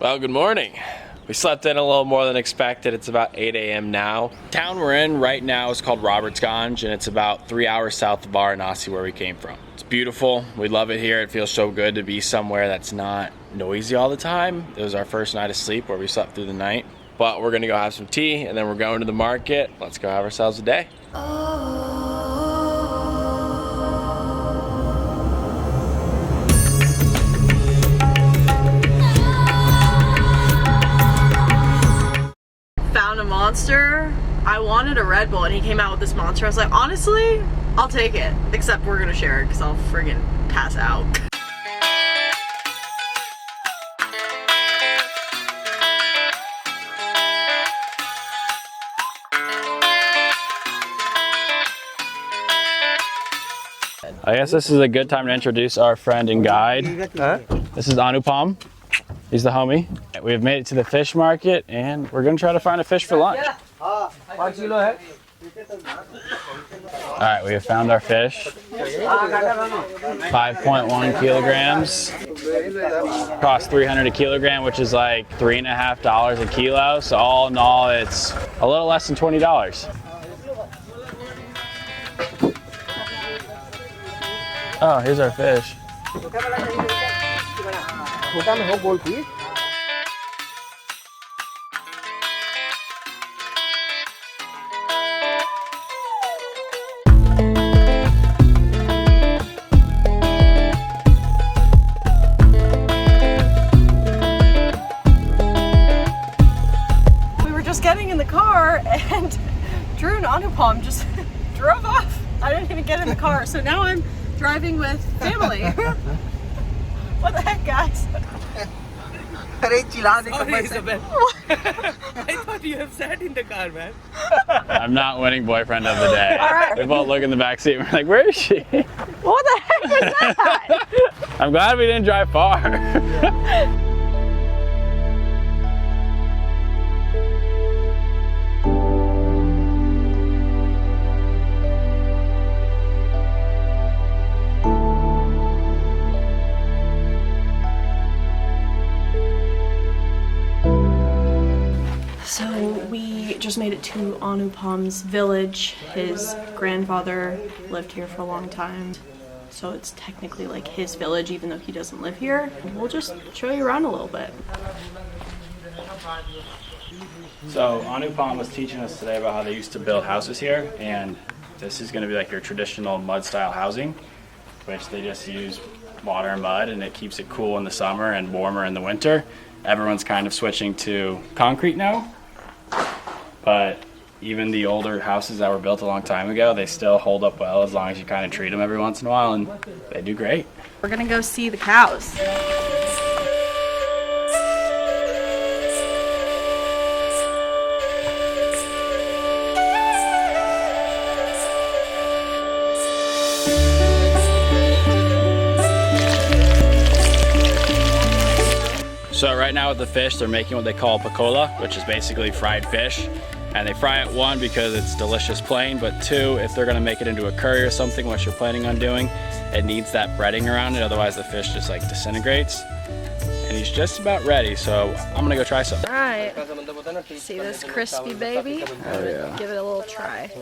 Well, good morning. We slept in a little more than expected. It's about 8 a.m. now. Town we're in right now is called Robertsganj, and it's about 3 hours south of Varanasi, where we came from. It's beautiful. We love it here. It feels so good to be somewhere that's not noisy all the time. It was our first night of sleep where we slept through the night. But we're gonna go have some tea, and then we're going to the market. Let's go have ourselves a day. Found a Monster. I wanted a Red Bull and he came out with this Monster. I was like, honestly, I'll take it. Except we're gonna share it because I'll friggin' pass out. I guess this is a good time to introduce our friend and guide. This is Anupam. He's the homie. We have made it to the fish market and we're gonna try to find a fish for lunch. Alright, we have found our fish. 5.1 kilograms. Costs $300 a kilogram, which is like $3.50 a kilo. So all in all, it's a little less than $20. Oh, here's our fish. We were just getting in the car and Drew and Anupam just drove off. I didn't even get in the car, so now I'm driving with family. What the heck, guys? Sorry, Isabel. I thought you have sat in the car, man. I'm not winning boyfriend of the day. All right. We both look in the back seat and we're like, where is she? What the heck was that? I'm glad we didn't drive far. So we just made it to Anupam's village. His grandfather lived here for a long time. So it's technically like his village even though he doesn't live here. We'll just show you around a little bit. So Anupam was teaching us today about how they used to build houses here, and this is going to be like your traditional mud style housing, which they just use water and mud, and it keeps it cool in the summer and warmer in the winter. Everyone's kind of switching to concrete now, but even the older houses that were built a long time ago, they still hold up well as long as you kind of treat them every once in a while, and they do great. We're gonna go see the cows. So right now with the fish, they're making what they call pakola, which is basically fried fish. And they fry it, one, because it's delicious plain, but two, if they're gonna make it into a curry or something, what you're planning on doing, it needs that breading around it, otherwise the fish just like disintegrates. And he's just about ready, so I'm gonna go try some. All right, see this crispy baby? Oh yeah. Give it a little try.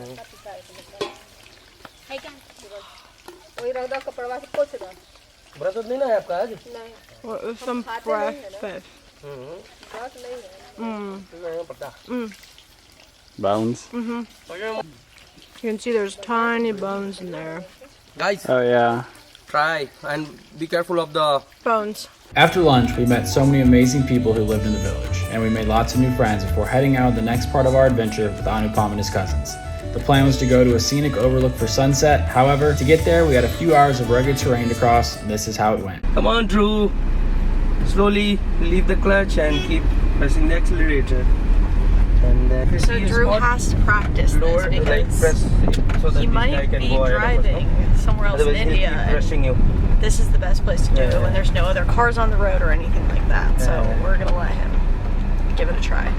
What is some fresh fish? Bones? You can see there's tiny bones in there. Guys, Oh yeah. try and be careful of the Bones. After lunch, we met so many amazing people who lived in the village, and we made lots of new friends before heading out on the next part of our adventure with Anupam and his cousins. The plan was to go to a scenic overlook for sunset. However, to get there, we had a few hours of rugged terrain to cross, and this is how it went. Come on, Drew. Slowly leave the clutch and keep pressing the accelerator. And So Drew has to practice lower, this like because press so that he this guy might can be go ahead of us. driving somewhere else in Otherwise, he'll India. keep And rushing you. this is the best place to do it Yeah. when there's no other cars on the road or anything like that. So Yeah. we're gonna let him give it a try.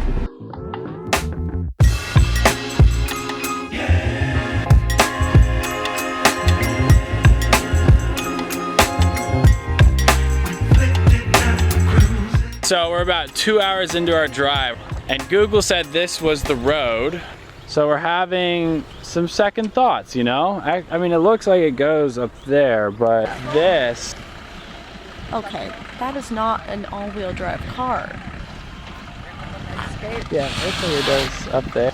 So we're about 2 hours into our drive, and Google said this was the road. So we're having some second thoughts, you know? I mean, it looks like it goes up there, but this... Okay, that is not an all-wheel drive car. Yeah, looks like it does up there.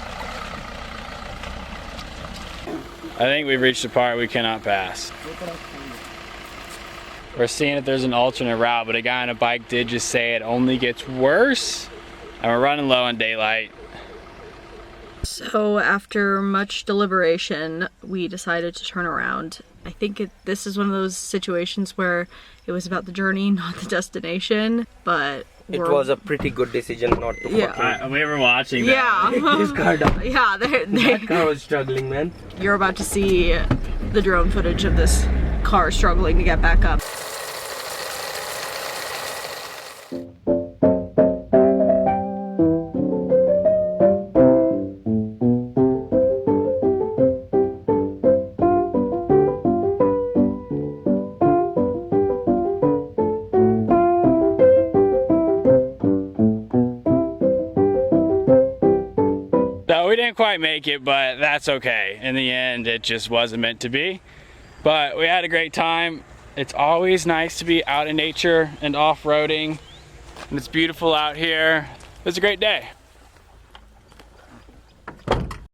I think we've reached a part we cannot pass. We're seeing if there's an alternate route, but a guy on a bike did just say it only gets worse, and we're running low on daylight. So after much deliberation, we decided to turn around. I think this is one of those situations where it was about the journey, not the destination, but It was a pretty good decision not to fucking... We were watching that. Yeah. This car down. Yeah, That car was struggling, man. you're about to see the drone footage of this car struggling to get back up. No, we didn't quite make it, but that's okay. In the end, it just wasn't meant to be. But we had a great time. It's always nice to be out in nature and off-roading. And it's beautiful out here. It was a great day.